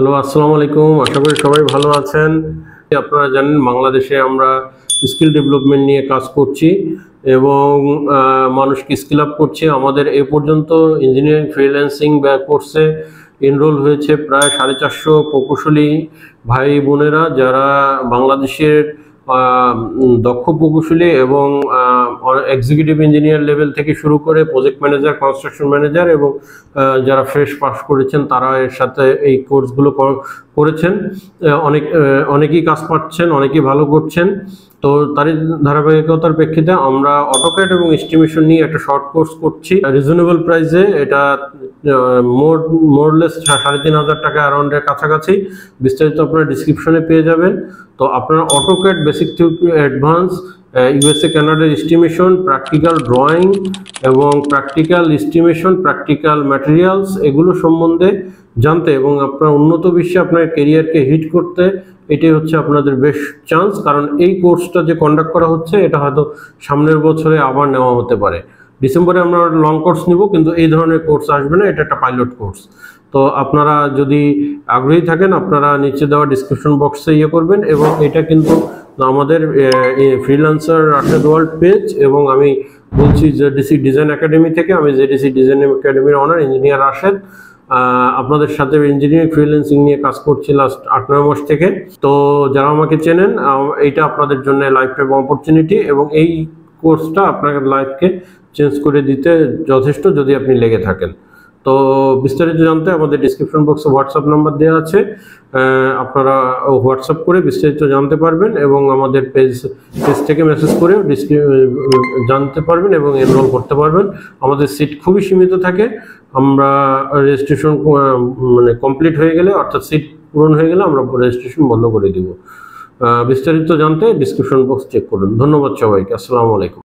Hello, আসসালামু আলাইকুম। আশা করি সবাই ভালো আছেন। আপনারা জানেন বাংলাদেশে আমরা স্কিল ডেভেলপমেন্ট নিয়ে কাজ করছি এবং মানুষকে স্কিল আপ করছি। আমাদের এ পর্যন্ত ইঞ্জিনিয়ারিং ফ্রিল্যান্সিং কোর্সে এনরোল হয়েছে প্রায় 450 প্রকৌশলী ভাই বোনেরা, যারা বাংলাদেশের দক্ষ প্রকৌশলী এবং এক্সিকিউটিভ ইঞ্জিনিয়ার লেভেল থেকে শুরু করে প্রজেক্ট ম্যানেজার, কনস্ট্রাকশন ম্যানেজার এবং যারা ফ্রেশ পাস করেছেন তারা এর সাথে এই কোর্সগুলো করেছেন। অনেকেই কাজ পাচ্ছেন, অনেকেই ভালো করছেন। তো তারই ধারাবাহিকতার প্রেক্ষিতে আমরা অটোক্যাড এবং এস্টিমেশন নিয়ে একটা শর্ট কোর্স করছি রিজনেবল প্রাইসে। এটা মোরলেস 3,500 টাকা অ্যারাউন্ডের কাছাকাছি। বিস্তারিত আপনারা ডিসক্রিপশনে পেয়ে যাবেন। তো আপনারা AutoCAD basic to advance, USA কানাডার এস্টিমেশন, প্র্যাকটিক্যাল ড্রয়িং এবং প্র্যাকটিক্যাল এস্টিমেশন, প্র্যাকটিক্যাল ম্যাটেরিয়ালস এগুলো সম্বন্ধে জানতে এবং আপনার উন্নত বিশ্বে আপনার ক্যারিয়ারকে হিট করতে এটাই হচ্ছে আপনাদের বেস্ট চান্স। কারণ এই কোর্সটা যে কন্ডাক্ট করা হচ্ছে এটা হয়তো সামনের বছরে আবার নেওয়া হতে পারে। ডিসেম্বরে আমরা লং কোর্স নিব, কিন্তু এই ধরনের কোর্স আসবে না, এটা একটা পাইলট কোর্স। তো আপনারা যদি আগ্রহী থাকেন আপনারা নিচে দেওয়া ডিসক্রিপশন বক্সে করবেন। এবং এটা কিন্তু আমাদের ফ্রিল্যান্সার রাশেদ ওয়ার্ল্ড পেজ, এবং আমি বলছি জেডিসি ডিজাইন একাডেমি থেকে। আমি জেডিসি ডিজাইন একাডেমির অনার ইঞ্জিনিয়ার রাশেদ। আপনাদের সাথে ইঞ্জিনিয়ারিং ফ্রিল্যান্সিং নিয়ে কাজ করছি লাস্ট 8-9 মাস থেকে। তো যারা আমাকে চেনেন, এইটা আপনাদের জন্য লাইফ টাইম অপরচুনিটি, এবং এই কোর্সটা আপনার লাইফকে চেঞ্জ করে দিতে যথেষ্ট যদি আপনি লেগে থাকেন। তো বিস্তারিত জানতে আমাদের ডিসক্রিপশন বক্সে হোয়াটসঅ্যাপ নাম্বার দেওয়া আছে, আপনারা হোয়াটসঅ্যাপ করে বিস্তারিত জানতে পারবেন এবং আমাদের পেজ থেকে মেসেজ করে জানতে পারবেন এবং এনরোল করতে পারবেন। আমাদের সিট খুবই সীমিত থাকে। আমরা রেজিস্ট্রেশন কমপ্লিট হয়ে গেলে, অর্থাৎ সিট পূরণ হয়ে গেলে আমরা রেজিস্ট্রেশন বন্ধ করে দিব। বিস্তারিত জানতে ডিসক্রিপশন বক্স চেক করুন। ধন্যবাদ সবাইকে। আসসালামু আলাইকুম।